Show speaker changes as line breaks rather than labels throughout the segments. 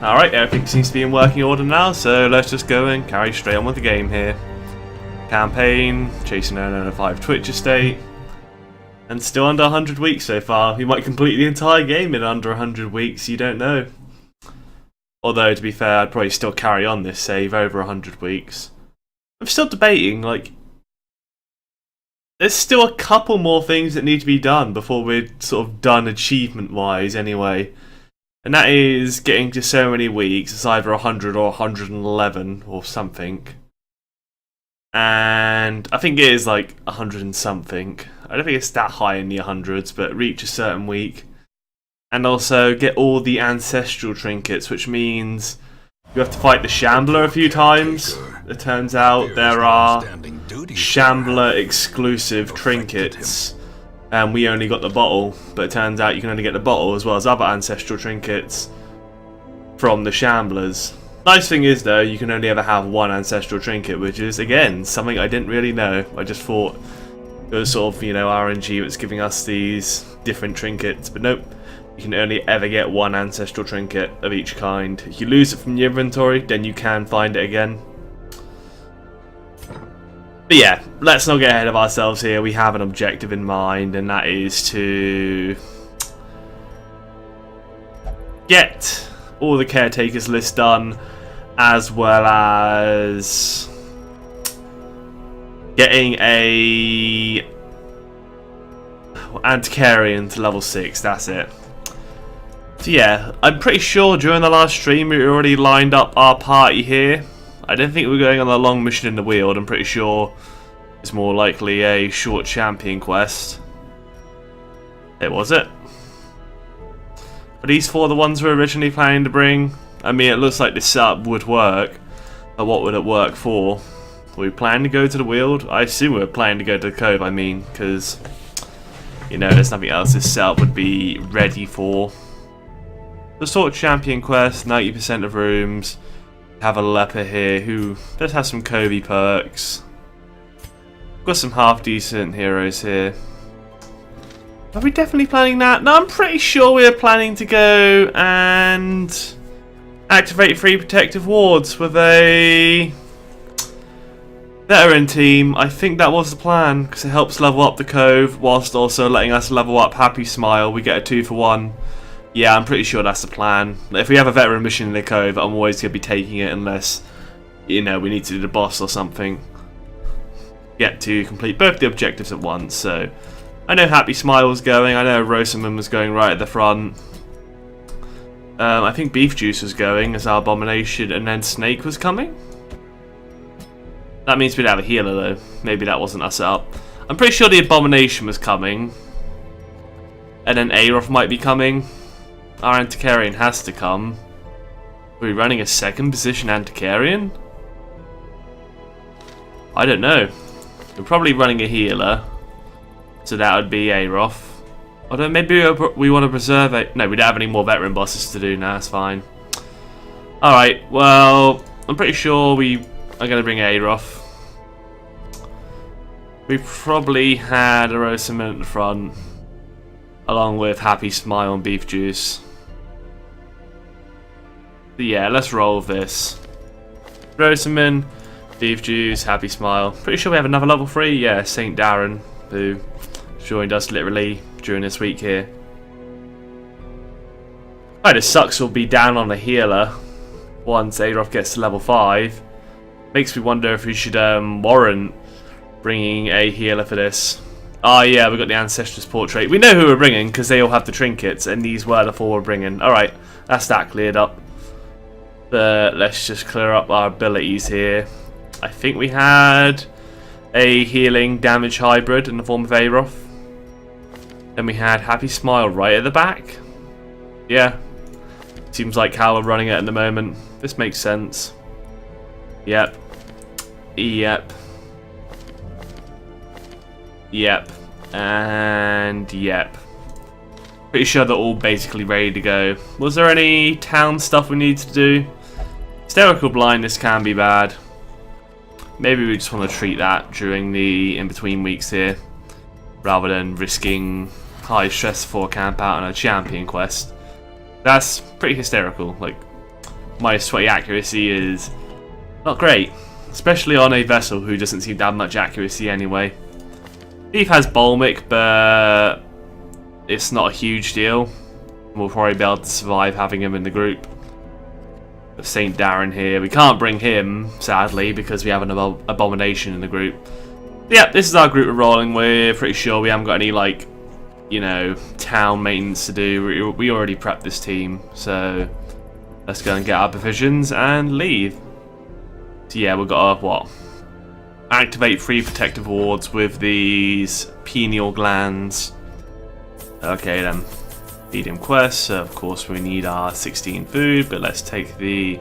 Alright, everything seems to be in working order now, so let's just go and carry straight on with the game here. Campaign, chasing 005 Twitch estate, and still under 100 weeks so far. We might complete the entire game in under 100 weeks, you don't know. Although, to be fair, I'd probably still carry on this save over 100 weeks. I'm still debating, like, there's still a couple more things that need to be done before we're sort of done achievement-wise anyway. And that is getting to so many weeks. It's either 100 or 111 or something. And I think it is like 100 and something. I don't think it's that high in the 100s, but reach a certain week. And also get all the ancestral trinkets, which means you have to fight the Shambler a few times. It turns out there are Shambler exclusive trinkets. And we only got the bottle, but it turns out you can only get the bottle as well as other ancestral trinkets from the Shamblers. Nice thing is though, you can only ever have one ancestral trinket, which is again something I didn't really know. I just thought it was sort of, you know, RNG that's giving us these different trinkets, but nope. You can only ever get one ancestral trinket of each kind. If you lose it from your inventory, then you can find it again. But yeah, let's not get ahead of ourselves here. We have an objective in mind, and that is to get all the caretakers list done, as well as getting a Antiquarian to level 6, that's it. So yeah, I'm pretty sure during the last stream we already lined up our party here. I don't think we're going on a long mission in the Weald. I'm pretty sure it's more likely a short champion quest. It was it. But these four are the ones we were originally planning to bring. I mean, it looks like this setup would work. But what would it work for? Were we planning to go to the Weald? I assume we were planning to go to the Cove, I mean, because, you know, there's nothing else this setup would be ready for. The sort of champion quest, 90% of rooms. Have a leper here who does have some Covey perks. Got some half decent heroes here. Are we definitely planning that? No, I'm pretty sure we are planning to go and activate 3 protective wards with a veteran team. I think that was the plan because it helps level up the Cove whilst also letting us level up Happy Smile. We get a 2-for-1. Yeah, I'm pretty sure that's the plan. If we have a veteran mission in the Cove, I'm always going to be taking it unless, you know, we need to do the boss or something. Get to complete both the objectives at once. So, I know Happy Smile was going. I know Rosamund was going right at the front. I think Beef Juice was going as our Abomination, and then Snake was coming. That means we'd have a healer though. Maybe that wasn't us up. I'm pretty sure the Abomination was coming. And then Aeroth might be coming. Our Antiquarian has to come. Are we running a second position Antiquarian? I don't know. We're probably running a healer. So that would be Aeroth. Although maybe we want to preserve it. No, we don't have any more veteran bosses to do now, that's fine. Alright, well, I'm pretty sure we are going to bring Aeroth. We probably had a Rosamund at the front. Along with Happy Smile and Beef Juice. But yeah, let's roll with this. Rosamund, Beef Juice, Happy Smile. Pretty sure we have another level 3. Yeah, Saint Darren, who joined us literally during this week here. Kind of sucks we'll be down on a healer once Aeroth gets to level 5. Makes me wonder if we should warrant bringing a healer for this. Oh yeah, we got the Ancestress Portrait. We know who we're bringing because they all have the trinkets, and these were the 4 we're bringing. Alright, that's that cleared up. But let's just clear up our abilities here. I think we had a healing damage hybrid in the form of Aeroth. Then we had Happy Smile right at the back. Yeah, seems like how we're running it at the moment. This makes sense. Yep. Yep. Yep. And yep. Pretty sure they're all basically ready to go. Was there any town stuff we need to do? Hysterical blindness can be bad. Maybe we just want to treat that during the in-between weeks here, rather than risking high stress for camp out on a champion quest. That's pretty hysterical. Like, minus 20 accuracy is not great. Especially on a vessel who doesn't seem to have much accuracy anyway. Thief has Balmic, but it's not a huge deal. We'll probably be able to survive having him in the group. St. Darren here. We can't bring him, sadly, because we have an abomination in the group. But yeah, this is our group we're rolling with. Pretty sure we haven't got any, like, you know, town maintenance to do. We already prepped this team, so let's go and get our provisions and leave. So yeah, we've got to, what? Activate 3 protective wards with these pineal glands. Okay then. Medium quest, so of course we need our 16 food, but let's take the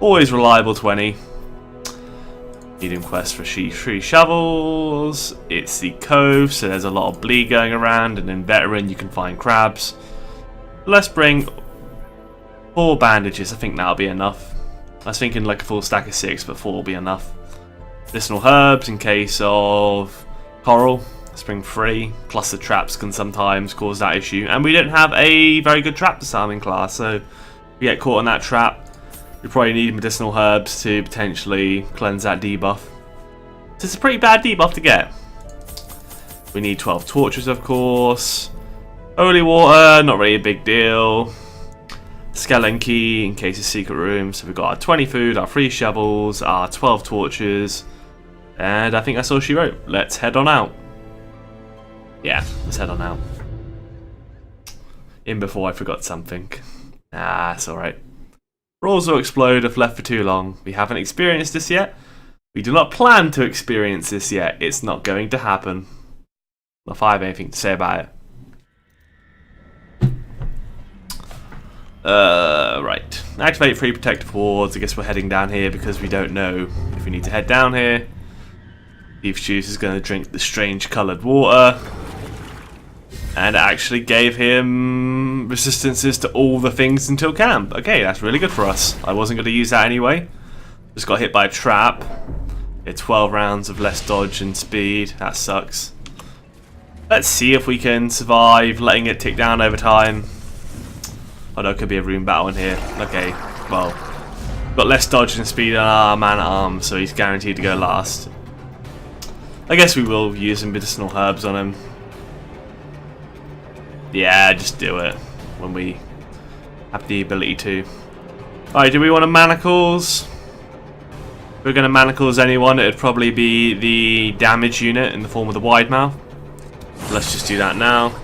always reliable 20. Medium quest for 3 shovels. It's the cove, so there's a lot of bleed going around, and in veteran you can find crabs. Let's bring 4 bandages, I think that'll be enough. I was thinking like a full stack of 6, but 4 will be enough. Medicinal herbs in case of coral. Let's bring 3, plus the traps can sometimes cause that issue. And we don't have a very good trap disarming class, so if we get caught on that trap, we probably need medicinal herbs to potentially cleanse that debuff. So it's a pretty bad debuff to get. We need 12 torches, of course. Holy water, not really a big deal. Skeleton key in case of secret room. So we've got our 20 food, our 3 shovels, our 12 torches. And I think that's all she wrote. Let's head on out. Yeah, let's head on out. In before I forgot something. Ah, it's alright. Rolls will explode if left for too long. We haven't experienced this yet. We do not plan to experience this yet. It's not going to happen. Not if I have anything to say about it. Right. Activate 3 protective wards. I guess we're heading down here because we don't know if we need to head down here. Thief's Juice is going to drink the strange coloured water. And it actually gave him resistances to all the things until camp. Okay, that's really good for us. I wasn't going to use that anyway. Just got hit by a trap. Get 12 rounds of less dodge and speed. That sucks. Let's see if we can survive letting it tick down over time. Oh no, it could be a room battle in here. Okay, well, got less dodge and speed on our man at arms, so he's guaranteed to go last. I guess we will use some medicinal herbs on him. Yeah, just do it when we have the ability to. Alright, do we want to manacles? If we're going to manacles anyone, it would probably be the damage unit in the form of the wide mouth. Let's just do that now.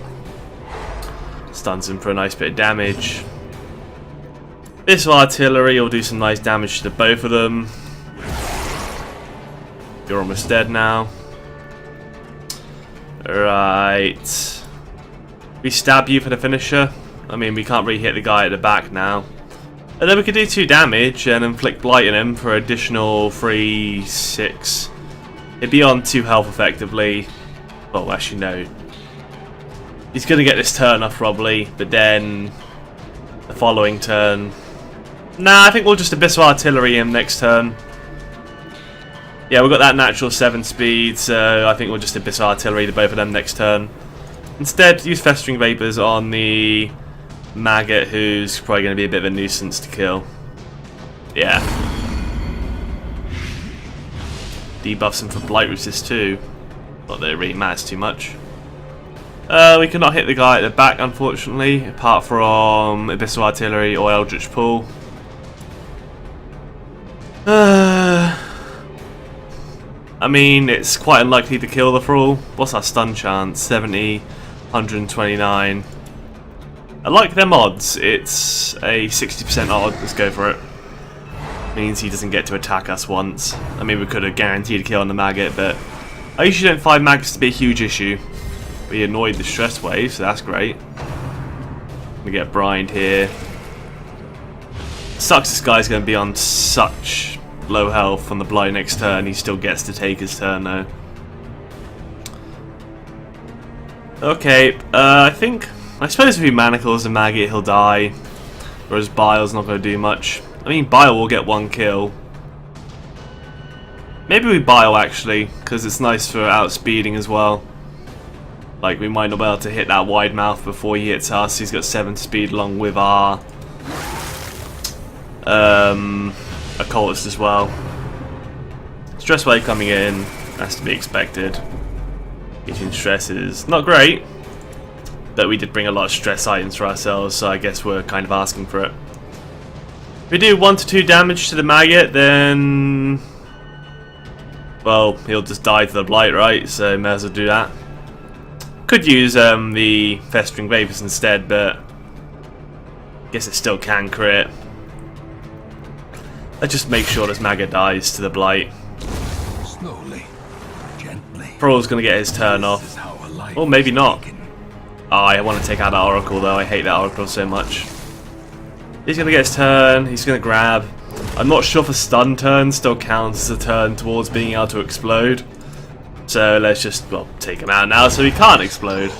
Stuns him for a nice bit of damage. This artillery will do some nice damage to both of them. You're almost dead now. Right. We stab you for the finisher. I mean, we can't really hit the guy at the back now. And then we could do 2 damage and inflict blight on him for additional 3, 6. It'd be on 2 health effectively. Well, actually no. He's going to get this turn off probably, but then the following turn. Nah, I think we'll just Abyssal Artillery him next turn. Yeah, we've got that natural 7 speed, so I think we'll just Abyssal Artillery the both of them next turn. Instead, use Festering Vapors on the maggot, who's probably going to be a bit of a nuisance to kill. Yeah. Debuffs him for Blight Resist too. Not that it really matters too much. We cannot hit the guy at the back, unfortunately, apart from Abyssal Artillery or Eldritch Pool. I mean, it's quite unlikely to kill the Thrall. What's our stun chance? 70, 129. I like their mods. It's a 60% odd. Let's go for it. Means he doesn't get to attack us once. I mean, we could have guaranteed a kill on the maggot, but I usually don't find maggots to be a huge issue. We annoyed the stress wave, so that's great. We get brined here. Sucks this guy's going to be on such low health on the blight next turn. He still gets to take his turn though. Okay, I suppose if he manacles the maggot he'll die. Whereas Bile's not going to do much. I mean, Bile will get 1 kill. Maybe we Bile actually, because it's nice for outspeeding as well. Like, we might not be able to hit that wide mouth before he hits us. He's got 7 speed along with our Occultist as well. Stress wave coming in, has to be expected. Getting stress is not great, but we did bring a lot of stress items for ourselves, so I guess we're kind of asking for it. If we do 1 to 2 damage to the maggot, then, well, he'll just die to the blight, right? So may as well do that. Could use the festering vapors instead, but I guess it still can crit. Let's just make sure this maggot dies to the blight.
Slowly, gently.
Thrall's gonna get his turn off. Or maybe not. Oh, I want to take out that Oracle though. I hate that Oracle so much. He's gonna get his turn. He's gonna grab. I'm not sure if a stun turn still counts as a turn towards being able to explode. So let's just, well, take him out now so he can't explode.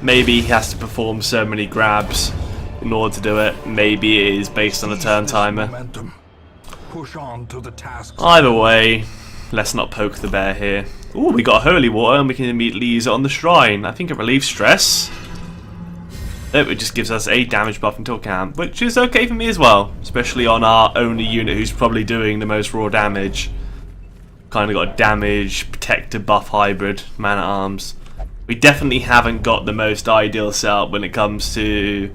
Maybe he has to perform so many grabs in order to do it. Maybe it is based on a turn timer.
Push on to the task.
Either way, let's not poke the bear here. Ooh, we got holy water and we can immediately use it on the shrine. I think it relieves stress. It just gives us a damage buff until camp, which is okay for me as well, especially on our only unit who's probably doing the most raw damage. Kind of got a damage, protector, buff hybrid, man at arms. We definitely haven't got the most ideal setup when it comes to,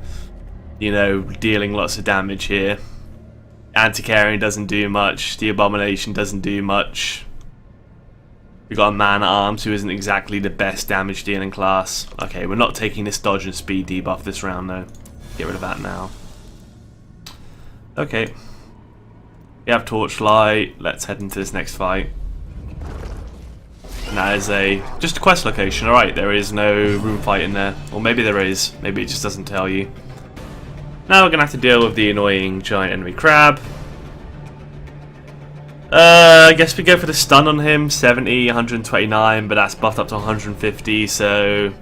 you know, dealing lots of damage here. Anti-carrying doesn't do much, the abomination doesn't do much. We got a man at arms who isn't exactly the best damage dealing class. Okay, we're not taking this dodge and speed debuff this round though. Get rid of that now. Okay. We have torchlight. Let's head into this next fight. And that is just a quest location. Alright, there is no room fight in there. Or maybe there is. Maybe it just doesn't tell you. Now we're going to have to deal with the annoying giant enemy crab. I guess we go for the stun on him. 70, 129, but that's buffed up to 150, so,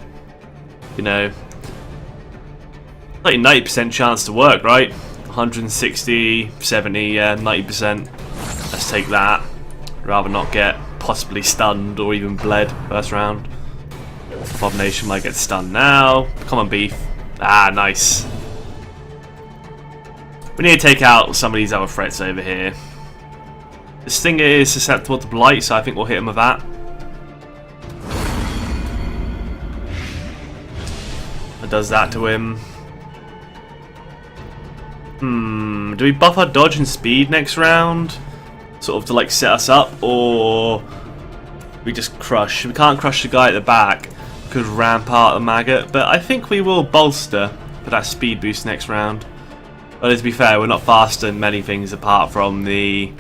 you know, like 90% chance to work, right? 160, 70, yeah, 90%. Let's take that. Rather not get possibly stunned or even bled first round. Abomination might get stunned now. Come on, beef. Ah, nice. We need to take out some of these other threats over here. The Stinger is susceptible to blight, so I think we'll hit him with that. It does that to him. Do we buff our dodge and speed next round? Sort of to like set us up, or we just crush? We can't crush the guy at the back. Could ramp out the maggot, but I think we will bolster for that speed boost next round. But to be fair, we're not faster in many things apart from the...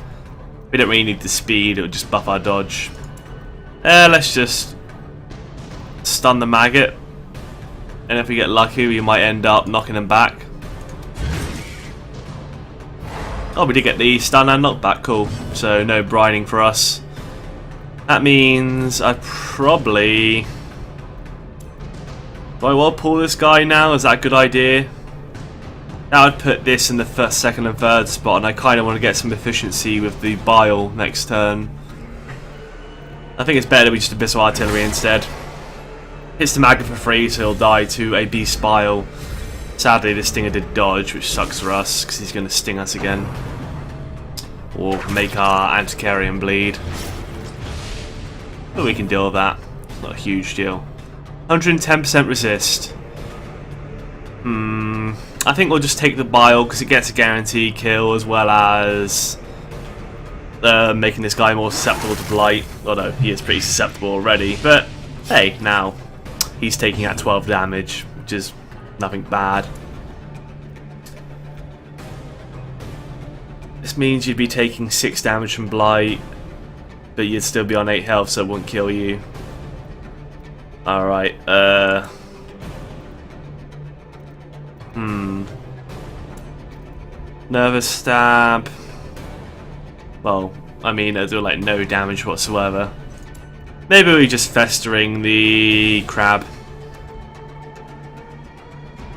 We don't really need the speed, it would just buff our dodge. Let's just stun the maggot. And if we get lucky, we might end up knocking him back. Oh, we did get the stun and knockback, cool. So no brining for us. That means I probably... Do I want to pull this guy now? Is that a good idea? That would put this in the first, second and third spot, and I kind of want to get some efficiency with the bile next turn. I think it's better that we just Abyssal Artillery instead. Hits the maggot for free, so he'll die to a beast bile. Sadly, this Stinger did dodge, which sucks for us, because he's going to sting us again. Or make our Antiquarian bleed. But we can deal with that. It's not a huge deal. 110% resist. I think we'll just take the bile because it gets a guaranteed kill, as well as making this guy more susceptible to blight. Although he is pretty susceptible already, but hey, now he's taking out 12 damage, which is nothing bad. This means you'd be taking 6 damage from blight, but you'd still be on 8 health, so it wouldn't kill you. Alright, Nervous stab. Well, I mean, it'll do like no damage whatsoever. Maybe we're just festering the crab.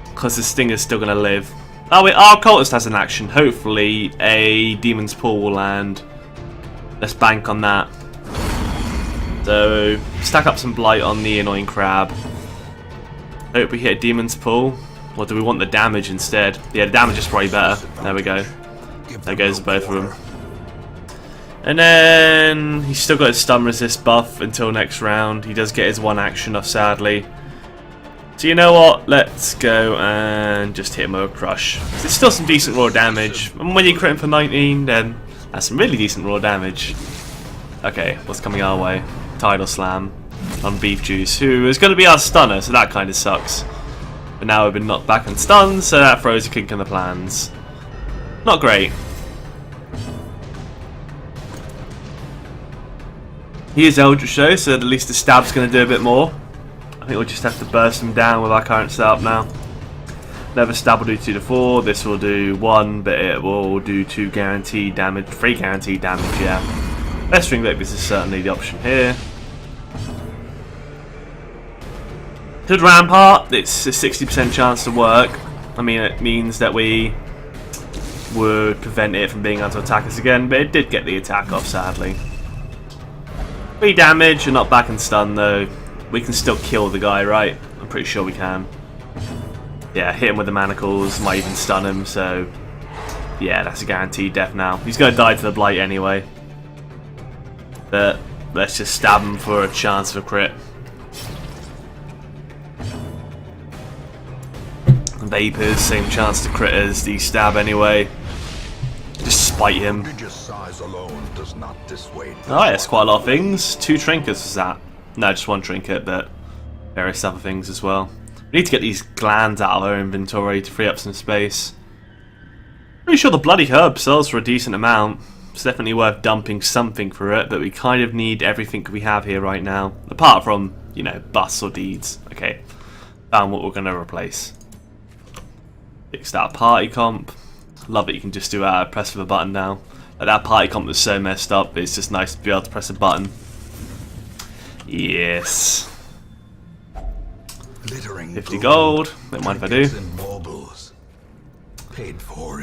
Because the Stinger's still going to live. Oh wait, our Cultist has an action. Hopefully a Demon's Pool will land. Let's bank on that. So, stack up some Blight on the annoying crab. Hope we hit a Demon's Pool. Or do we want the damage instead? Yeah, the damage is probably better. There we go. There goes both of them. And then he's still got his stun resist buff until next round. He does get his one action off, sadly. So you know what? Let's go and just hit him with a crush. It's still some decent raw damage. And when you crit him for 19, then that's some really decent raw damage. Okay, what's coming our way? Tidal Slam on Beef Juice, who is going to be our stunner, so that kind of sucks. But now we've been knocked back and stunned, so that throws a kink in the plans. Not great. He is Eldritch though, so at least the stab's going to do a bit more. I think we'll just have to burst him down with our current setup now. Never stab will do 2 to 4, this will do 1, but it will do 2 guaranteed damage, 3 guaranteed damage, yeah. Best Ring Victus is certainly the option here. Good Rampart, it's a 60% chance to work. I mean, it means that we would prevent it from being able to attack us again, but it did get the attack off, sadly. 3 damage and not back and stun though. We can still kill the guy, right? I'm pretty sure we can. Yeah, hit him with the manacles, might even stun him, so yeah, that's a guaranteed death now. He's going to die to the Blight anyway. But let's just stab him for a chance of a crit. Vapors, same chance to crit as the stab anyway. Just spite him. Oh, yes, quite a lot of things. 2 trinkets was that. No, just 1 trinket, but various other things as well. We need to get these glands out of our inventory to free up some space. Pretty sure the Bloody Herb sells for a decent amount. It's definitely worth dumping something for it, but we kind of need everything we have here right now. Apart from, you know, busts or deeds. Okay, found what we're going to replace. Fix that party comp. Love that you can just do a press of a button now. Like, that party comp was so messed up, it's just nice to be able to press a button. Yes. 50 gold, don't mind if I do.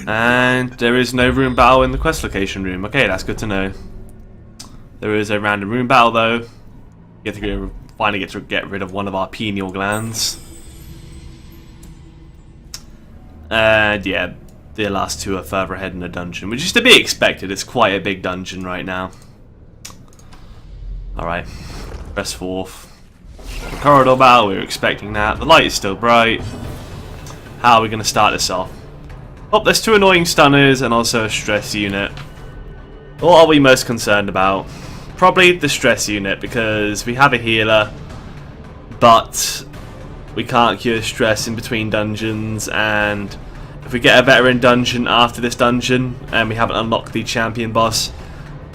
And there is no room battle in the quest location room. Okay, that's good to know. There is a random room battle though. You have to finally get to get rid of one of our pineal glands. And yeah, the last 2 are further ahead in the dungeon, which is to be expected. It's quite a big dungeon right now. Alright, press forth. The corridor battle, we were expecting that. The light is still bright. How are we going to start this off? Oh, there's 2 annoying stunners and also a stress unit. What are we most concerned about? Probably the stress unit, because we have a healer, but we can't cure stress in between dungeons, and if we get a veteran dungeon after this dungeon and we haven't unlocked the champion boss,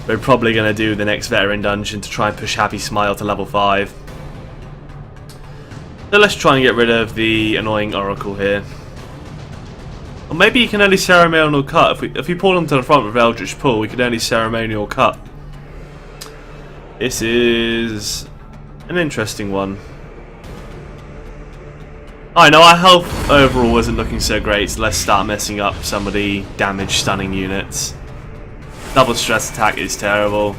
we're probably going to do the next veteran dungeon to try and push Happy Smile to level 5. So let's try and get rid of the annoying Oracle here. Or maybe you can only ceremonial cut. If we pull them to the front with Eldritch Pull, we can only ceremonial cut. This is an interesting one. I know our health overall wasn't looking so great, so let's start messing up some of the damage stunning units. Double stress attack is terrible.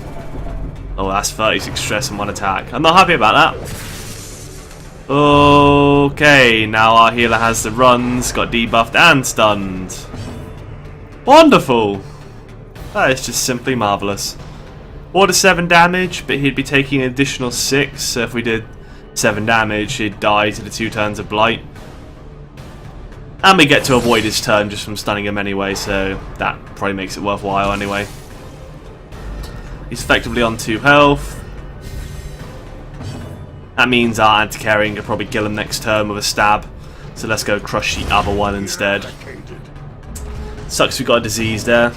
Oh, that's 36 stress in 1 attack. I'm not happy about that. Okay, now our healer has the runs, got debuffed and stunned. Wonderful! That is just simply marvellous. 4 to 7 damage, but he'd be taking an additional 6, so if we did 7 damage, he'd die to the 2 turns of Blight. And we get to avoid his turn just from stunning him anyway, so that probably makes it worthwhile anyway. He's effectively on 2 health. That means our anti-carrying could probably kill him next turn with a stab. So let's go crush the other one instead. Sucks we got a disease there.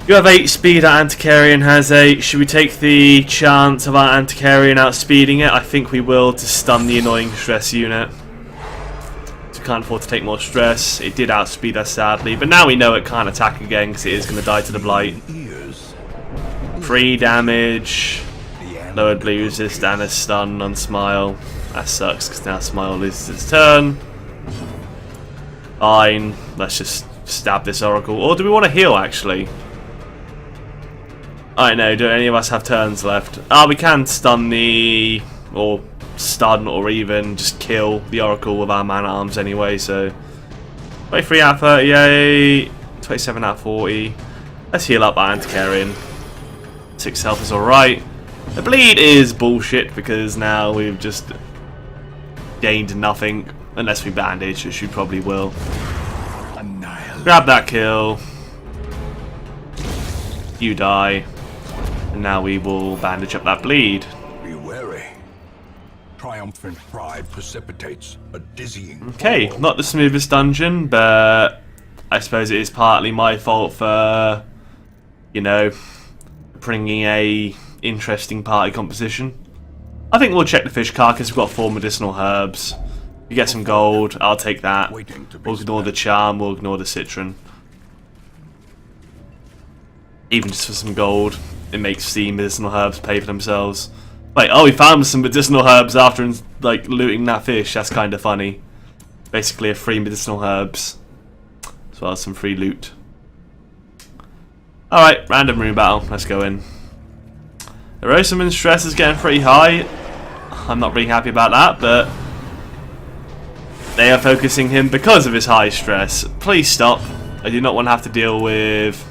You have 8 speed, our anti-carrion has 8. Should we take the chance of our anti-carrion outspeeding it? I think we will, to stun the annoying stress unit. So we can't afford to take more stress. It did outspeed us sadly, but now we know it can't attack again because it is going to die to the Blight. 3 damage, lowered bleed resist and a stun on Smile. That sucks because now Smile loses its turn. Fine, let's just stab this Oracle. Or do we want to heal actually? I don't know, do any of us have turns left? Ah, we can stun the... or stun or even just kill the Oracle with our man-at-arms anyway, so 23 out of 38, 27 out of 40. Let's heal up our anti-carrion. 6 health is alright. The bleed is bullshit because now we've just gained nothing, unless we bandage, which we probably will. Grab that kill. You die. And now we will bandage up that bleed.
Be wary. Triumphant pride precipitates a dizzying
Okay,
fall.
not the smoothest dungeon, but I suppose it is partly my fault for, you know, bringing a interesting party composition. I think we'll check the fish carcass. We've got 4 medicinal herbs. You get some gold, I'll take that. We'll ignore the charm, we'll ignore the citron. Even just for some gold, it makes the medicinal herbs pay for themselves. Wait, oh, we found some medicinal herbs after like looting that fish. That's kind of funny. Basically, a free medicinal herbs, as well as some free loot. All right, random room battle. Let's go in. The Rosamund's stress is getting pretty high. I'm not really happy about that, but they are focusing him because of his high stress. Please stop. I do not want to have to deal with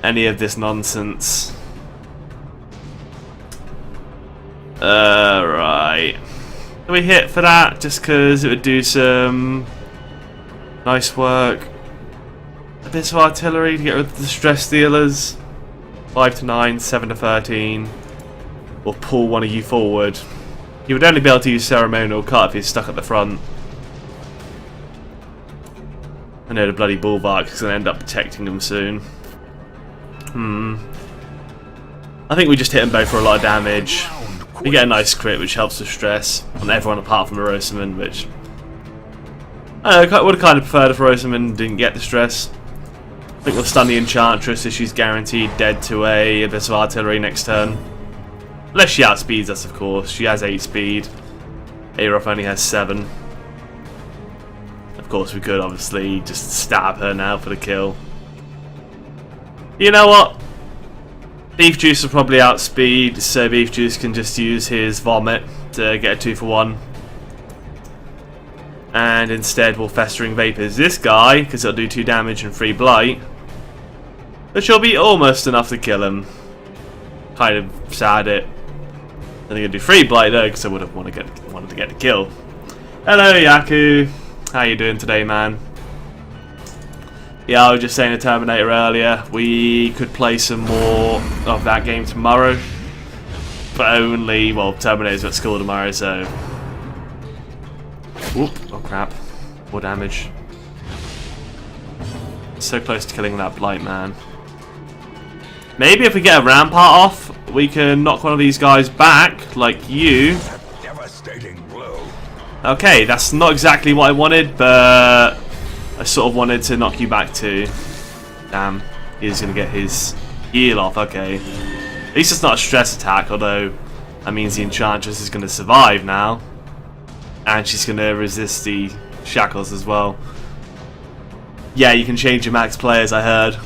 any of this nonsense. Right. Can we hit for that? Just because it would do some nice work. A bit of artillery to get rid of the stress dealers. 5 to 9, 7 to 13. We'll pull one of you forward. You would only be able to use ceremonial cut if he's stuck at the front. I know the bloody bulwark is going to end up protecting him soon. I think we just hit them both for a lot of damage. We get a nice crit, which helps with stress on everyone apart from Rosamund, which I would have kind of preferred if Rosamund didn't get the stress. I think we'll stun the Enchantress if she's guaranteed dead to a Abyss of Artillery next turn. Unless she outspeeds us, of course. She has 8 speed. Aeroth only has 7. Of course, we could obviously just stab her now for the kill. You know what? Beef Juice will probably outspeed, so Beef Juice can just use his Vomit to get a 2 for 1. And instead we'll Festering Vapors this guy, because it'll do 2 damage and 3 Blight. Which will be almost enough to kill him. Kind of sad it. I think I'll do 3 Blight though, because I would have wanted to get the kill. Hello Yaku. How you doing today, man? Yeah, I was just saying to Terminator earlier, we could play some more of that game tomorrow. But only, well, Terminator's at school tomorrow, so... Oop, oh crap. More damage. So close to killing that Blight man. Maybe if we get a Rampart off, we can knock one of these guys back, like you.
Devastating blow.
Okay, that's not exactly what I wanted, but I sort of wanted to knock you back too. Damn, he's going to get his heal off, okay. At least it's not a stress attack, although that means the Enchantress is going to survive now. And she's going to resist the shackles as well. Yeah, you can change your max players, I heard.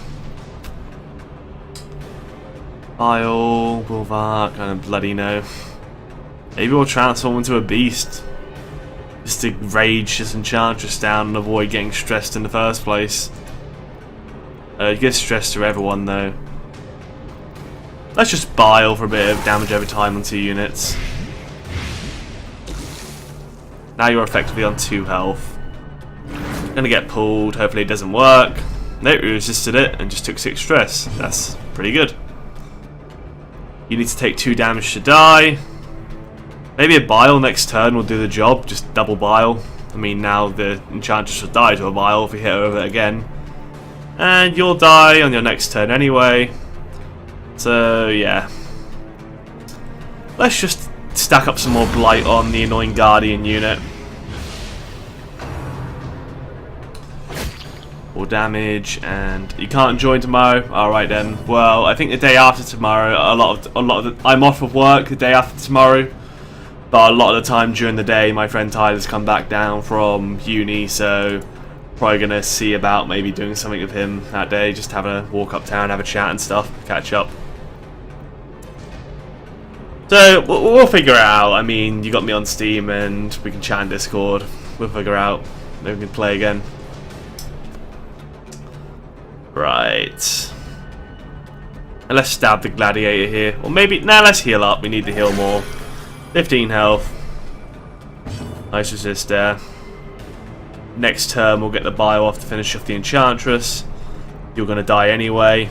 Bile, Bulwark, I don't bloody know. Maybe we'll transform into a beast. Just to rage this Enchantress down and avoid getting stressed in the first place. It gives stress to everyone though. Let's just Bile for a bit of damage over time on 2 units. Now you're effectively on 2 health. Gonna get pulled, hopefully it doesn't work. Nope, we resisted it and just took 6 stress. That's pretty good. You need to take 2 damage to die. Maybe a Bile next turn will do the job, just double Bile. I mean, now the Enchantress will die to a Bile if we hit her over it again. And you'll die on your next turn anyway. So, yeah. Let's just stack up some more Blight on the annoying Guardian unit. More damage, and you can't join tomorrow. Alright then. Well, I think the day after tomorrow, I'm off of work the day after tomorrow. But a lot of the time during the day, my friend Tyler's come back down from uni, so probably gonna see about maybe doing something with him that day. Just have a walk uptown, have a chat and stuff, catch up. So we'll figure it out. I mean, you got me on Steam and we can chat in Discord. We'll figure out. Maybe we can play again. Right. And let's stab the gladiator here. Or maybe, nah, let's heal up. We need to heal more. 15 health. Nice resist there. Next turn we'll get the bio off to finish off the enchantress. You're going to die anyway.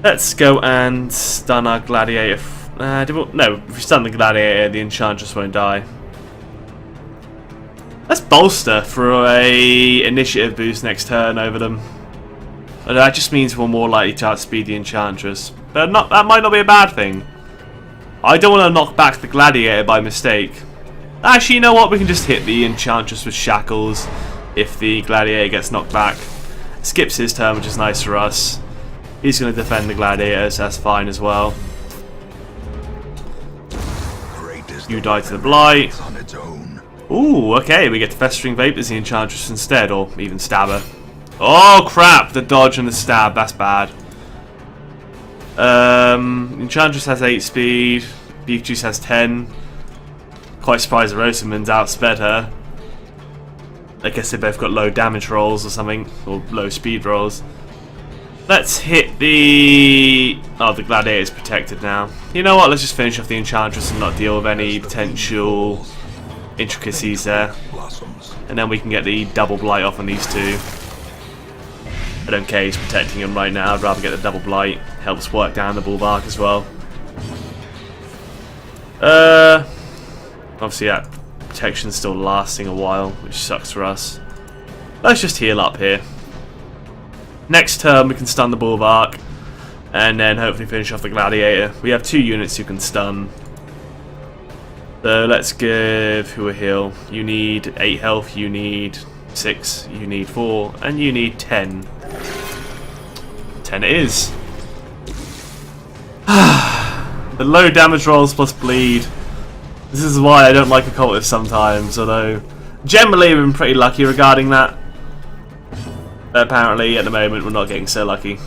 Let's go and stun our gladiator. No, if we stun the gladiator, the enchantress won't die. Let's bolster for a initiative boost next turn over them. But that just means we're more likely to outspeed the enchantress. But that might not be a bad thing. I don't want to knock back the gladiator by mistake. Actually, you know what? We can just hit the enchantress with shackles if the gladiator gets knocked back. Skips his turn, which is nice for us. He's going to defend the gladiator, so that's fine as well. You die to the blight. Ooh, okay, we get the festering vapors the enchantress instead, or even stabber. Oh crap! The dodge and the stab, that's bad. Enchantress has 8 speed. Beef Juice has 10. Quite surprised the Rosamund's outsped her. I guess they both got low damage rolls or something, or low speed rolls. Let's hit the... Oh, the gladiator is protected now. You know what? Let's just finish off the enchantress and not deal with any potential intricacies there. And then we can get the double blight off on these two. I don't care, he's protecting him right now. I'd rather get the double blight. Helps work down the bulwark as well. Obviously that protection's still lasting a while, which sucks for us. Let's just heal up here. Next turn we can stun the bulwark, and then hopefully finish off the gladiator. We have 2 units who can stun. So let's give who a heal. You need 8 health, you need 6, you need 4, and you need 10. 10 it is. The low damage rolls plus bleed. This is why I don't like occultists sometimes, although generally we've been pretty lucky regarding that. But apparently at the moment we're not getting so lucky.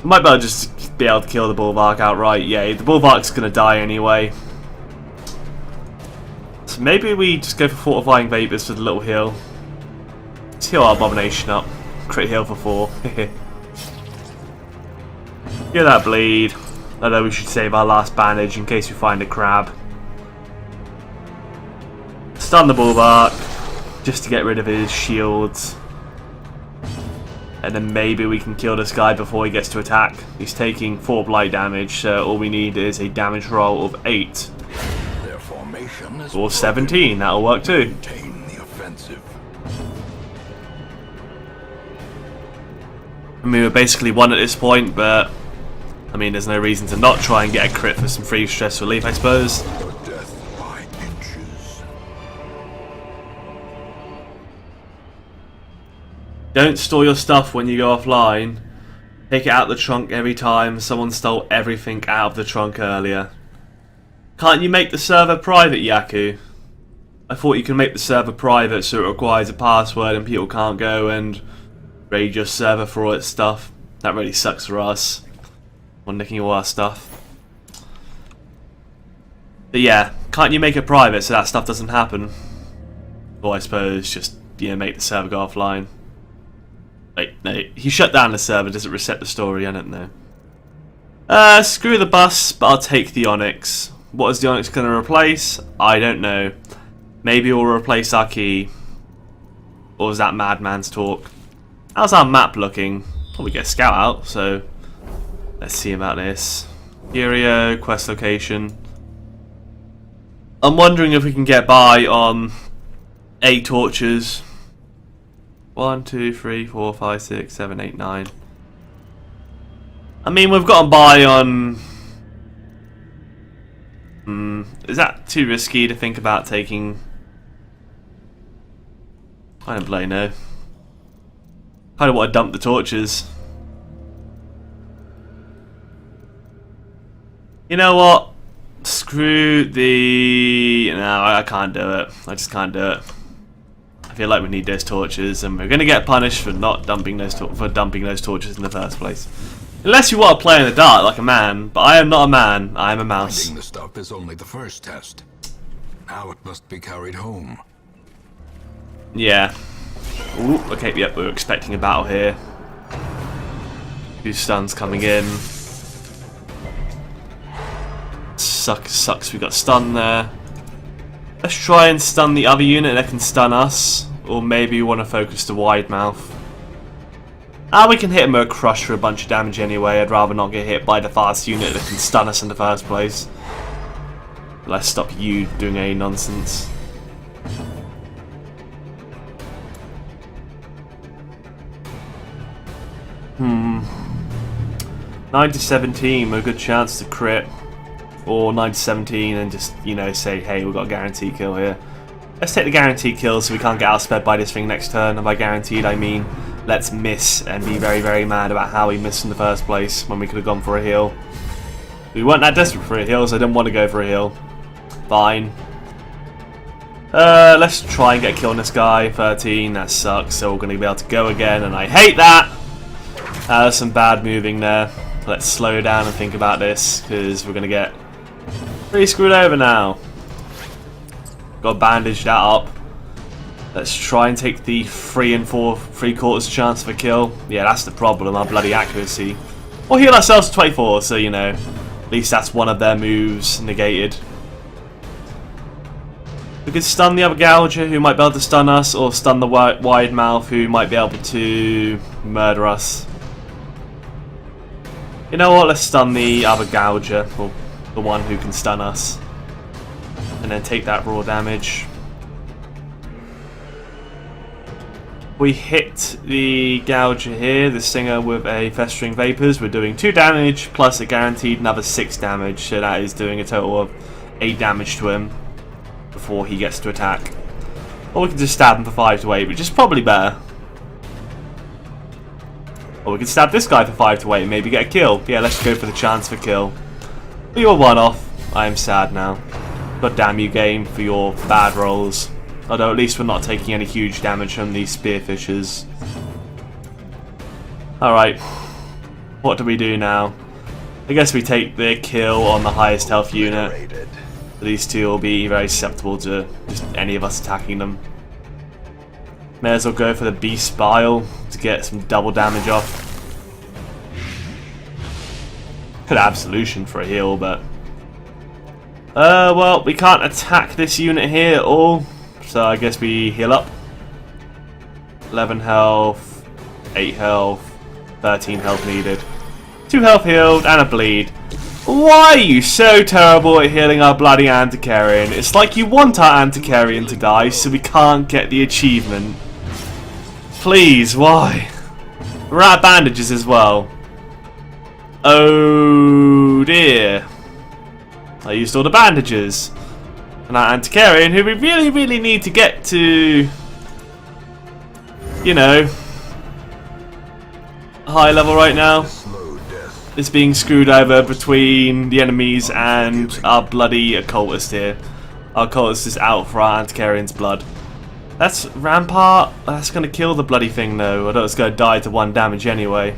We might better just be able to kill the bulwark outright. Yeah, the bulwark's going to die anyway. So maybe we just go for fortifying vapors for the little heal. Let's heal our abomination up. Crit heal for 4. Heal that bleed. Although we should save our last bandage in case we find a crab. Stun the bulwark just to get rid of his shields. And then maybe we can kill this guy before he gets to attack. He's taking 4 blight damage, so all we need is a damage roll of 8.
Their formation is
or 17, that'll work too.
the offensive.
I mean, we're basically 1 at this point, but I mean, there's no reason to not try and get a crit for some free stress relief, I suppose.
Death by inches.
Don't store your stuff when you go offline. Take it out of the trunk every time someone stole everything out of the trunk earlier. Can't you make the server private, Yaku? I thought you can make the server private so it requires a password and people can't go and raid your server for all its stuff. That really sucks for us. On nicking all our stuff. But yeah, can't you make it private so that stuff doesn't happen? Or I suppose just, you know, make the server go offline. Wait, no, he shut down the server, does it reset the story? I don't know. Screw the bus, but I'll take the Onyx. What is the Onyx going to replace? I don't know. Maybe it will replace our key. Or is that madman's talk? How's our map looking? Oh, we get a scout out, so let's see about this. Curio, quest location. I'm wondering if we can get by on 8 torches. 1, 2, 3, 4, 5, 6, 7, 8, 9. I mean, we've gotten by on... is that too risky to think about taking? I don't bloody know. I don't want to dump the torches. You know what? Screw the... No, I can't do it. I just can't do it. I feel like we need those torches, and we're going to get punished for not dumping those torches in the first place. Unless you want to play in the dark like a man, but I am not a man, I am a mouse.
Finding the stuff is only the first test. Now it must be carried home.
Yeah. Ooh, okay, yep, we were expecting a battle here. 2 stuns coming in. Sucks we got stunned there. Let's try and stun the other unit that can stun us. Or maybe we want to focus the wide mouth. We can hit him with a crush for a bunch of damage anyway. I'd rather not get hit by the fast unit that can stun us in the first place. Let's stop you doing any nonsense. Hmm. 9-17 with a good chance to crit. Or 9-17 and just, you know, say, hey, we've got a guaranteed kill here. Let's take the guaranteed kill so we can't get outsped by this thing next turn. And by guaranteed, I mean let's miss and be very, very mad about how we missed in the first place when we could have gone for a heal. We weren't that desperate for a heal, so I didn't want to go for a heal. Fine. Let's try and get a kill on this guy. 13, that sucks, so we're going to be able to go again, and I hate that! There's some bad moving there. Let's slow down and think about this, because we're going to get pretty screwed over now. Got to bandage that up. Let's try and take the 3 3/4 chance of a kill. Yeah, that's the problem, our bloody accuracy. We'll heal ourselves to 24, so you know, at least that's one of their moves negated. We could stun the other Gouger who might be able to stun us, or stun the wide mouth who might be able to murder us. You know what, let's stun the other Gouger, or the one who can stun us. And then take that raw damage. We hit the Gouger here, the Singer, with a Festering Vapors. We're doing 2 damage, plus a guaranteed another 6 damage, so that is doing a total of 8 damage to him before he gets to attack. Or we can just stab him for 5 to 8, which is probably better. Or we can stab this guy for 5 to 8 and maybe get a kill. Yeah, let's go for the chance for kill. For your one-off, I am sad now. God damn you, game, for your bad rolls. Although at least we're not taking any huge damage from these spearfishers. Alright. What do we do now? I guess we take the kill on the highest health unit. These two will be very susceptible to just any of us attacking them. May as well go for the Beast Bile to get some double damage off. Could have Absolution for a heal, but... well, we can't attack this unit here at all. So I guess we heal up. 11 health, 8 health, 13 health needed. 2 health healed, and a bleed. Why are you so terrible at healing our bloody Antiquarian? It's like you want our Antiquarian to die, so we can't get the achievement. Please, why? We're out of bandages as well. Oh dear. I used all the bandages. And our Antiquarian, who we really, really need to get to, you know, high level right now, is being screwed over between the enemies and our bloody occultist here. Our occultist is out for our Antiquarian's blood. That's Rampart. That's going to kill the bloody thing though. I know it's going to die to 1 damage anyway.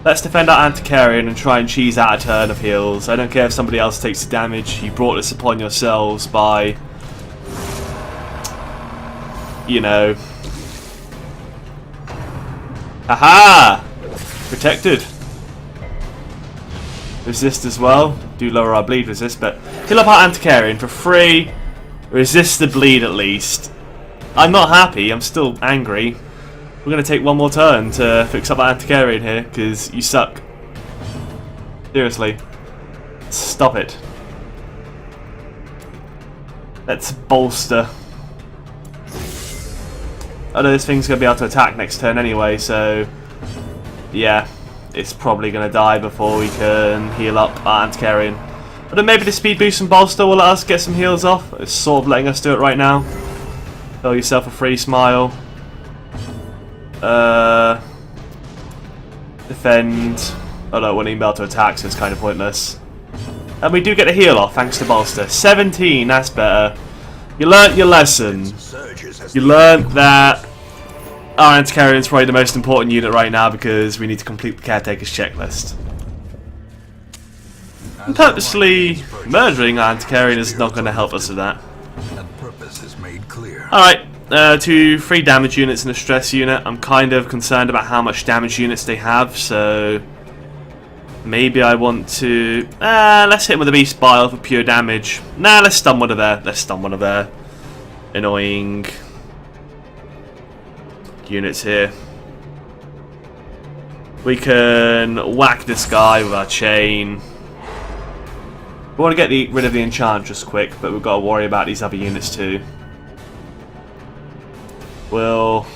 Let's defend our Antiquarian and try and cheese out a turn of heals. I don't care if somebody else takes the damage. You brought this upon yourselves by, you know. Haha! Protected. Resist as well. Do lower our bleed resist, but heal up our Antiquarian for free. Resist the bleed at least. I'm not happy. I'm still angry. We're going to take 1 more turn to fix up our Antiquarian here, because you suck. Seriously. Stop it. Let's bolster. I know this thing's going to be able to attack next turn anyway, so... yeah, it's probably going to die before we can heal up our Antiquarian. But then maybe the speed boost and bolster will let us get some heals off. It's sort of letting us do it right now. Tell yourself a free smile. Defend. Oh no, we're not even able to attack, so it's kind of pointless. And we do get a heal off thanks to bolster. 17, that's better. You learnt your lesson. You learnt that our anti-carrier is probably the most important unit right now because we need to complete the caretaker's checklist. And purposely murdering our anti-carrier is not going to help us with that.
And purpose is made clear.
Alright, 3 damage units and a stress unit. I'm kind of concerned about how much damage units they have, so maybe I want to... let's hit him with a beast bile for pure damage. Nah, let's stun one of their... Let's stun one of their annoying units here. We can whack this guy with our chain. We want to get rid of the Enchantress quick, but we've got to worry about these other units too. We'll...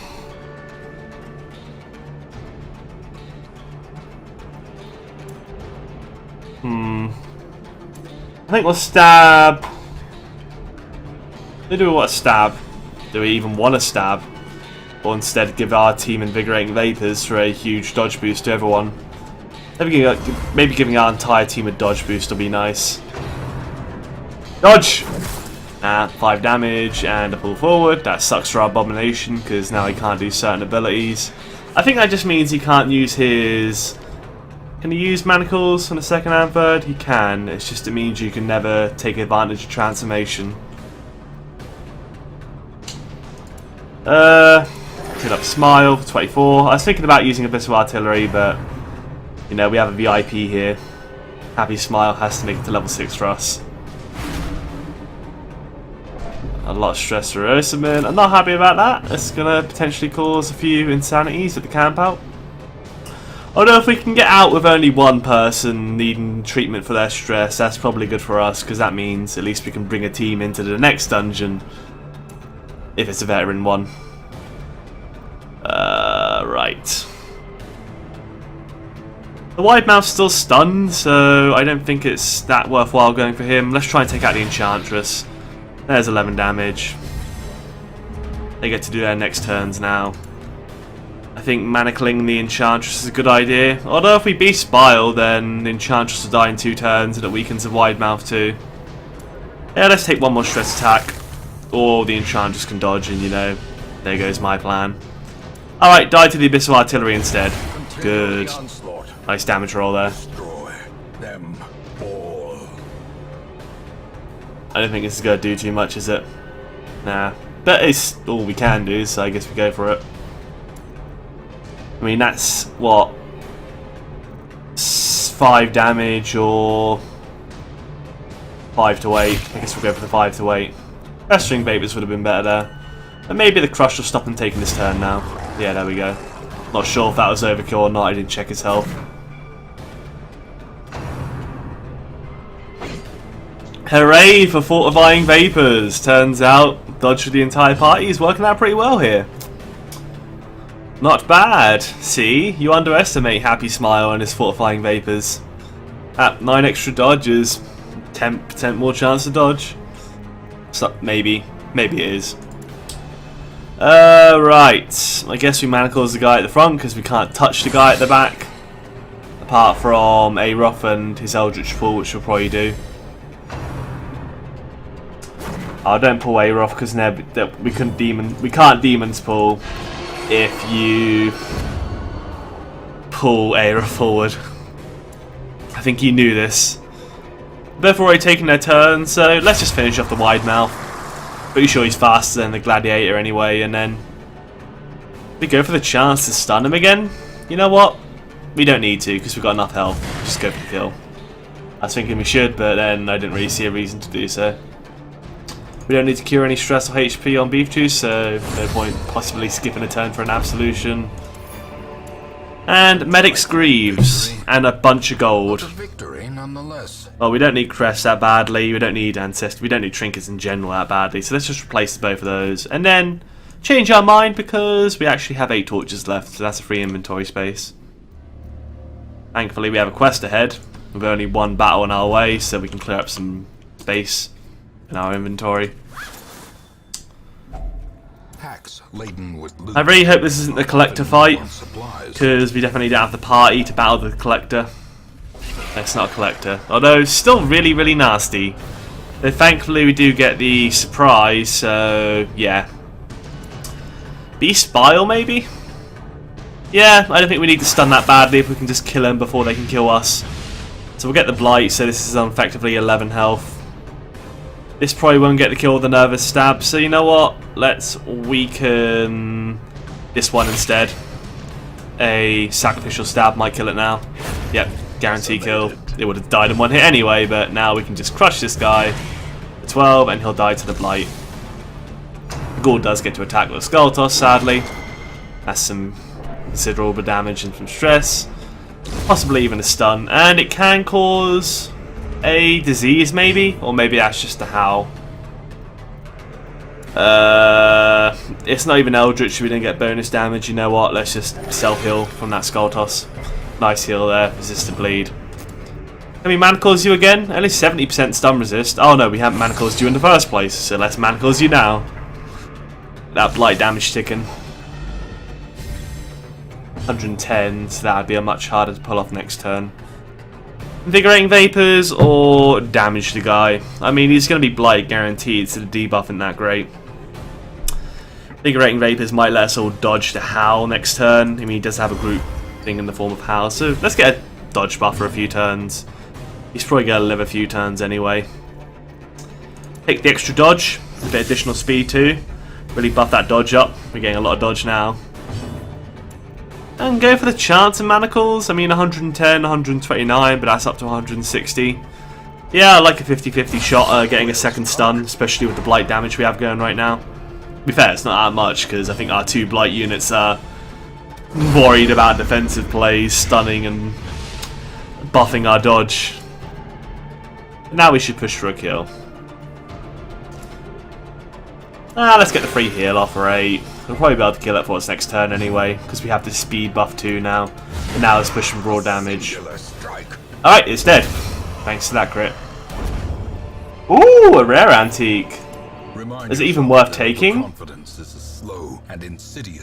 I think we'll stab... Do we want to stab? Do we even want to stab? Or instead give our team Invigorating Vapors for a huge dodge boost to everyone? Maybe giving our entire team a dodge boost will be nice. Dodge! 5 damage and a pull forward. That sucks for our Abomination because now he can't do certain abilities. I think that just means he can't use his... Can he use Manacles on the second and third? He can. It's just it means you can never take advantage of Transformation. Pick up Smile for 24. I was thinking about using Abyssal Artillery, but you know, we have a VIP here. Happy Smile has to make it to level 6 for us. A lot of stress for Ursamin. I'm not happy about that. It's gonna potentially cause a few insanities at the camp out. Although if we can get out with only one person needing treatment for their stress, that's probably good for us, because that means at least we can bring a team into the next dungeon if it's a veteran one. Right. The wide mouth's still stunned, so I don't think it's that worthwhile going for him. Let's try and take out the Enchantress. There's 11 damage. They get to do their next turns now. I think manacling the Enchantress is a good idea. Although if we Beast Bile, then the Enchantress will die in 2 turns and it weakens the wide mouth too. Yeah, let's take one more stress attack. Or the Enchantress can dodge and, you know, there goes my plan. Alright, die to the Abyssal Artillery instead. Good. Nice damage roll there.
Destroy them all.
I don't think this is going to do too much, is it? Nah. But it's all we can do, so I guess we go for it. I mean, that's, what? 5 damage or 5 to 8. I guess we'll go for the 5 to 8. Festering Vapors would have been better there. And maybe the Crush will stop him taking his turn now. Yeah, there we go. Not sure if that was overkill or not, I didn't check his health. Hooray for Fortifying Vapors! Turns out, dodge for the entire party is working out pretty well here. Not bad. See, you underestimate Happy Smile and his Fortifying Vapors. At 9 extra dodges, 10% more chance to dodge. So, maybe it is. Right. I guess we manacles the guy at the front because we can't touch the guy at the back. Apart from Aroth and his Eldritch Pull, which we'll probably do. Oh, don't pull Aroth because we can't Demon's Pull if you pull Aroth forward. I think he knew this. They've already taken their turn, so let's just finish off the wide mouth. Pretty sure he's faster than the Gladiator anyway, and then we go for the chance to stun him again. You know what? We don't need to because we've got enough health. Just go for the kill. I was thinking we should, but then I didn't really see a reason to do so. We don't need to cure any stress or HP on Beef Juice, so no point possibly skipping a turn for an Absolution. And Medic's Greaves, and a bunch of gold.
Victory, nonetheless.
Well, we don't need Crest that badly, we don't need Ancestor, we don't need Trinkets in general that badly, so let's just replace both of those. And then change our mind because we actually have 8 torches left, so that's a free inventory space. Thankfully we have a quest ahead, with only 1 battle in our way, so we can clear up some space in our inventory.
Laden with loot.
I really hope this isn't the Collector fight, because we definitely don't have the party to battle the Collector. It's not a Collector, although still really, really nasty. Though thankfully we do get the surprise, so yeah. Beast Bile, maybe? Yeah, I don't think we need to stun that badly if we can just kill him before they can kill us. So we'll get the Blight, so this is effectively 11 health. This probably won't get the kill with the Nervous Stab, so you know what? Let's weaken this one instead. A Sacrificial Stab might kill it now. Yep, guarantee kill. It would have died in one hit anyway, but now we can just crush this guy for 12 and he'll die to the Blight. Ghoul does get to attack with a Skull Toss, sadly. That's some considerable damage and some stress. Possibly even a stun. And it can cause a disease, maybe? Or maybe that's just a howl. It's not even Eldritch, so we didn't get bonus damage. You know what? Let's just self-heal from that Skull Toss. Nice heal there. Resistant bleed. Can we Manacles you again? At least 70% stun resist. Oh no, we haven't Manacles you in the first place, so let's Manacles you now. That Blight damage ticking. 110, so that would be a much harder to pull off next turn. Invigorating Vapors or damage the guy. I mean, he's going to be Blight guaranteed, so the debuff isn't that great. Invigorating Vapors might let us all dodge the Howl next turn. I mean, he does have a group thing in the form of Howl, so let's get a dodge buff for a few turns. He's probably going to live a few turns anyway. Take the extra dodge, a bit additional speed too. Really buff that dodge up. We're getting a lot of dodge now. And go for the chance of Manacles. I mean, 110, 129, but that's up to 160. Yeah, I like a 50-50 shot getting a second stun, especially with the Blight damage we have going right now. To be fair, it's not that much, because I think our 2 Blight units are worried about defensive plays, stunning and buffing our dodge. Now we should push for a kill. Let's get the free heal off for 8. We'll probably be able to kill it for its next turn anyway, because we have the speed buff too now. And now let's push for raw damage. Alright, it's dead. Thanks to that crit. Ooh, a rare antique. Is it even worth taking?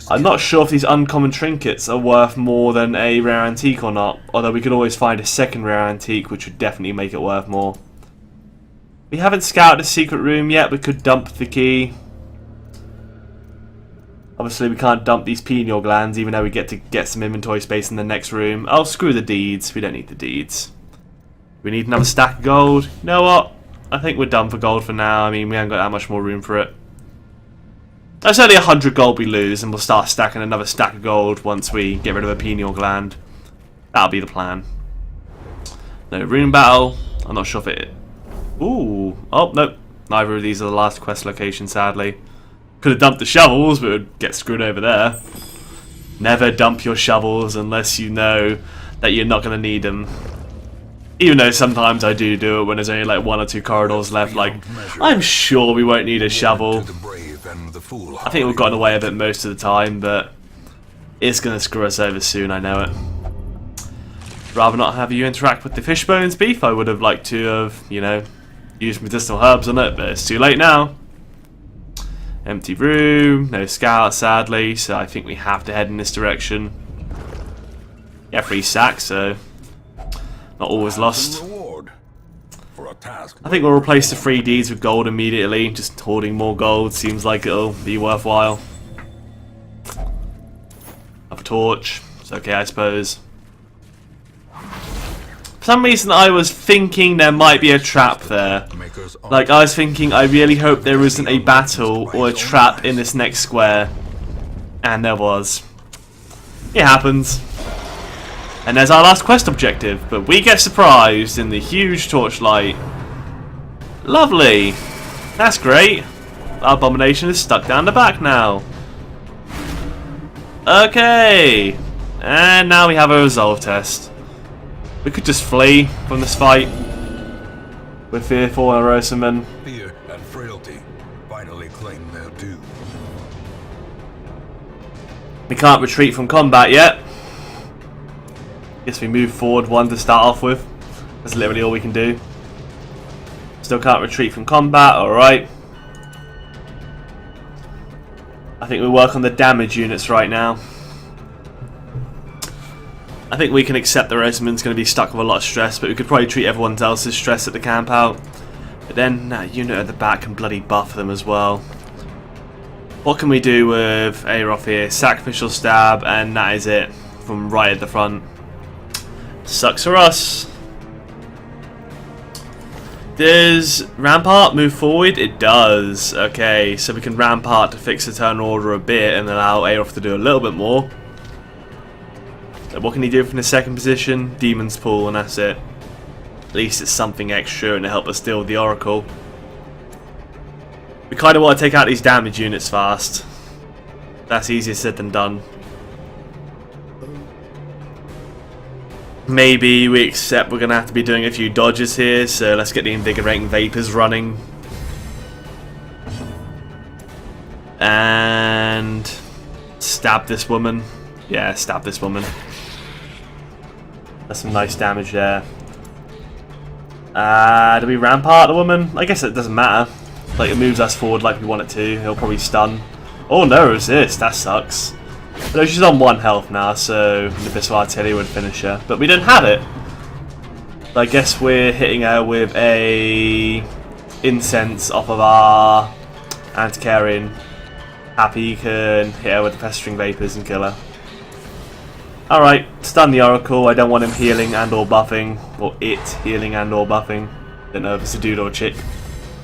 I'm not sure if these uncommon trinkets are worth more than a rare antique or not. Although we could always find a second rare antique, which would definitely make it worth more. We haven't scouted a secret room yet. We could dump the key. Obviously, we can't dump these pineal glands, even though we get to get some inventory space in the next room. Oh, screw the deeds. We don't need the deeds. We need another stack of gold. You know what? I think we're done for gold for now. I mean, we haven't got that much more room for it. That's only 100 gold we lose, and we'll start stacking another stack of gold once we get rid of a pineal gland. That'll be the plan. No, rune battle. I'm not sure if it... Ooh. Oh, nope. Neither of these are the last quest location, sadly. Could have dumped the shovels, but would get screwed over there. Never dump your shovels unless you know that you're not going to need them. Even though sometimes I do it when there's only like 1 or 2 corridors left. Like, I'm sure we won't need a shovel. I think we've gotten away with it most of the time, but it's going to screw us over soon, I know it. Rather not have you interact with the fishbones beef. I would have liked to have, you know, used medicinal herbs on it, but it's too late now. Empty room, no scout sadly, so I think we have to head in this direction. Yeah, free sack, so not always lost. I think we'll replace the 3 deeds with gold immediately. Just hoarding more gold seems like it'll be worthwhile. Have a torch, it's okay I suppose. For some reason I was thinking there might be a trap there. Like, I was thinking I really hope there isn't a battle or a trap in this next square. And there was. It happens. And there's our last quest objective, but we get surprised in the huge torchlight. Lovely. That's great. Our abomination is stuck down the back now. Okay. And now we have a resolve test. We could just flee from this fight with fearful Rosaman.
Fear and frailty finally claim their due.
We can't retreat from combat yet. Guess we move forward 1 to start off with. That's literally all we can do. Still can't retreat from combat, alright. I think we work on the damage units right now. I think we can accept the Rosaman's going to be stuck with a lot of stress, but we could probably treat everyone else's stress at the camp out. But then that unit at the back can bloody buff them as well. What can we do with Aeroth here? Sacrificial Stab, and that is it. From right at the front. Sucks for us. Does Rampart move forward? It does. Okay, so we can Rampart to fix the turn order a bit and allow Aeroth to do a little bit more. So what can he do from the second position? Demon's Pool, and that's it. At least it's something extra and to help us deal with the Oracle. We kind of want to take out these damage units fast. That's easier said than done. Maybe we accept we're going to have to be doing a few dodges here, so let's get the Invigorating Vapors running. And stab this woman. Yeah, stab this woman. That's some nice damage there. Do we Rampart the woman? I guess it doesn't matter. Like, it moves us forward like we want it to. He'll probably stun. Oh no, resist. That sucks. No, she's on 1 health now, so an Abyssal Artillery would finish her. But we don't have it. I guess we're hitting her with a incense off of our Antiquarian. Happy you can hit her with the Pestering Vapors and kill her. Alright, stun the Oracle. I don't want him healing and or buffing. Or it healing and or buffing. Don't know if it's a dude or a chick.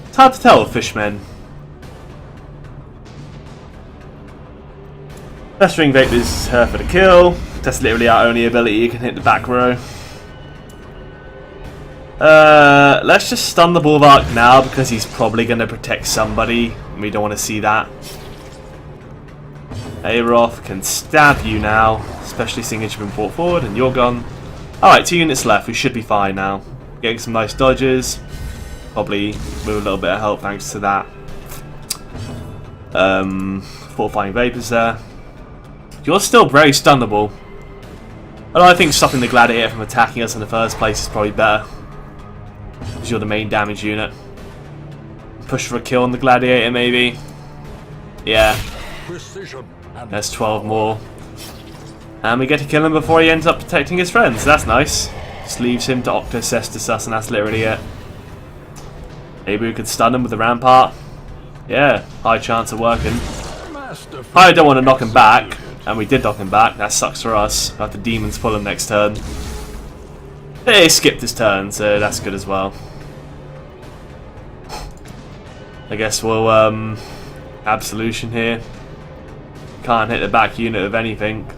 It's hard to tell with fishmen. Pestering Vapors is her for the kill. That's literally our only ability. You can hit the back row. Let's just stun the Bulwark now because he's probably going to protect somebody. And we don't want to see that. Aeroth can stab you now, especially seeing as you've been brought forward and you're gone. Alright, 2 units left. We should be fine now. Getting some nice dodges. Probably with a little bit of help thanks to that. Fortifying Vapors there. You're still very stunnable. Although I think stopping the Gladiator from attacking us in the first place is probably better. Because you're the main damage unit. Push for a kill on the Gladiator maybe. Yeah. There's 12 more. And we get to kill him before he ends up protecting his friends. That's nice. Just leaves him to Octocestus us and that's literally it. Maybe we could stun him with the Rampart. Yeah, high chance of working. I don't want to knock him back. And we did knock him back. That sucks for us. We'll have the Demons pull him next turn. He skipped his turn, so that's good as well. I guess we'll Absolution here. Can't hit the back unit of anything.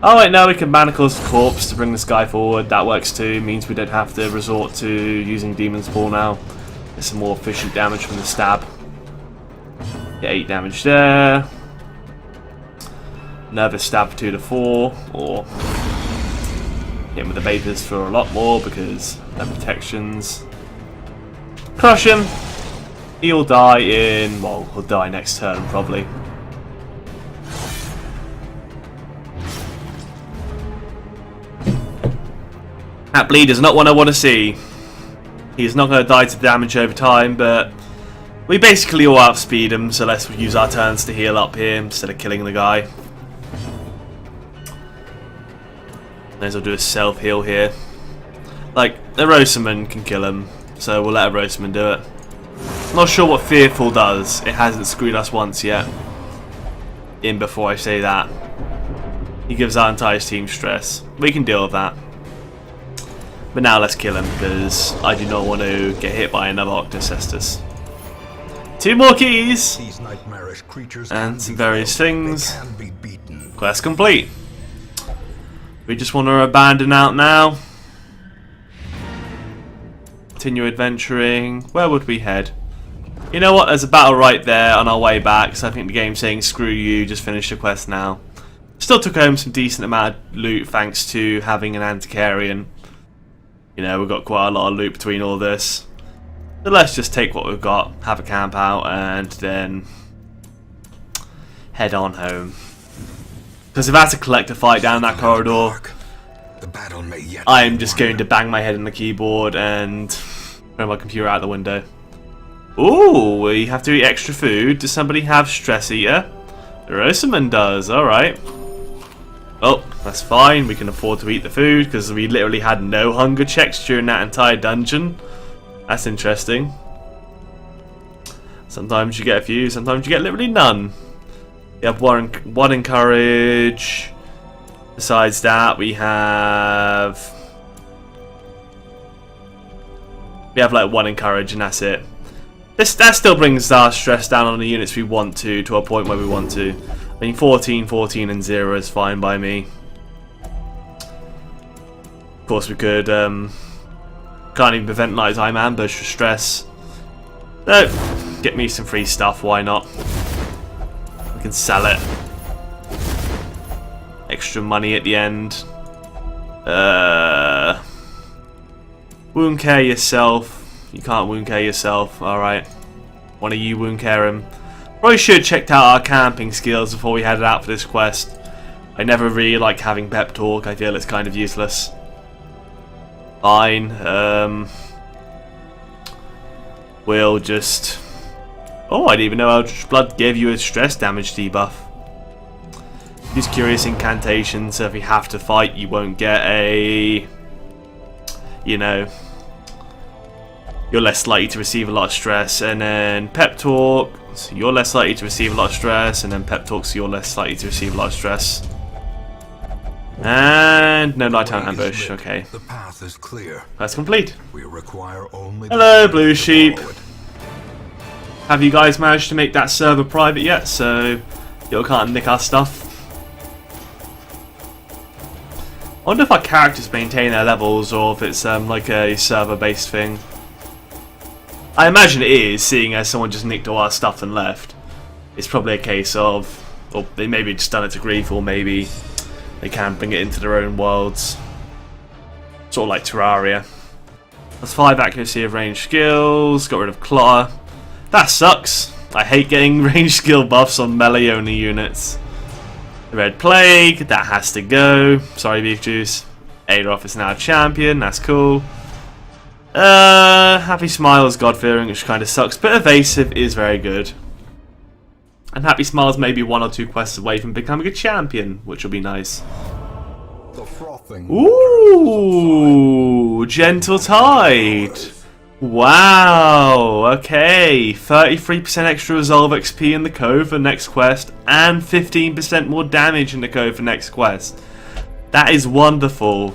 Oh wait, no, we can Manacle's Corpse to bring this guy forward. That works too. Means we don't have to resort to using Demon's Ball now. Get some more efficient damage from the stab. Get 8 damage there. Nervous stab 2 to 4, or hit him with the Vapors for a lot more because no protections. Crush him. He'll die in, well, he'll die next turn probably. That bleed is not what I want to see. He's not going to die to damage over time, but we basically all outspeed him, so let's use our turns to heal up here instead of killing the guy. May as well do a self-heal here. Like, the Rosaman can kill him, so we'll let a Rosaman do it. Not sure what Fearful does. It hasn't screwed us once yet. In before I say that. He gives our entire team stress. We can deal with that. But now let's kill him, because I do not want to get hit by another Octocestus. 2 more keys! And some various things. Quest complete. We just want to abandon out now. Continue adventuring. Where would we head? You know what? There's a battle right there on our way back, so I think the game's saying screw you, just finish the quest now. Still took home some decent amount of loot thanks to having an Antiquarian. You know, we've got quite a lot of loot between all this. So let's just take what we've got, have a camp out, and then head on home. Because if that's a collector fight down that corridor, I am just going to bang my head on the keyboard and throw my computer out the window. Ooh, we have to eat extra food. Does somebody have Stress Eater? Rosaman does, alright. Oh, that's fine. We can afford to eat the food because we literally had no hunger checks during that entire dungeon. That's interesting. Sometimes you get a few, sometimes you get literally none. We have one in courage. Besides that, we have like 1 in courage, and that's it. That still brings our stress down on the units we want to a point where we want to. I mean, 14, 14, and 0 is fine by me. Of course, we could can't even prevent nighttime ambush for stress. No, get me some free stuff. Why not? We can sell it. Extra money at the end. Wound care yourself. You can't wound care yourself. Alright. One of you wound care him. Probably should have checked out our camping skills before we headed out for this quest. I never really like having pep talk. I feel it's kind of useless. Fine. We'll just... Oh, I didn't even know Eldritch Blood gave you a stress damage debuff. Use Curious Incantation, so if you have to fight, you won't get a... You know... You're less likely to receive a lot of stress. And then Pep Talk, so you're less likely to receive a lot of stress. And then Pep Talk, so you're less likely to receive a lot of stress. And no nighttime ambush. Okay.
The path is clear.
That's complete.
We require only
Hello, Blue Sheep. Have you guys managed to make that server private yet? So you can't nick our stuff. I wonder if our characters maintain their levels or if it's like a server-based thing. I imagine it is, seeing as someone just nicked all our stuff and left. It's probably a case of, or they maybe just done it to grief, or maybe they can bring it into their own worlds. Sort of like Terraria. That's 5 accuracy of range skills, got rid of clutter. That sucks. I hate getting range skill buffs on melee only units. The Red Plague, that has to go. Sorry, Beef Juice. Adolf is now a champion, that's cool. Happy Smiles, God-fearing, which kind of sucks, but Evasive is very good. And Happy Smiles may be 1 or 2 quests away from becoming a champion, which will be nice.
the frothing.
Ooh, Gentle Tide. Wow, okay. 33% extra Resolve XP in the code for next quest, and 15% more damage in the code for next quest. That is wonderful.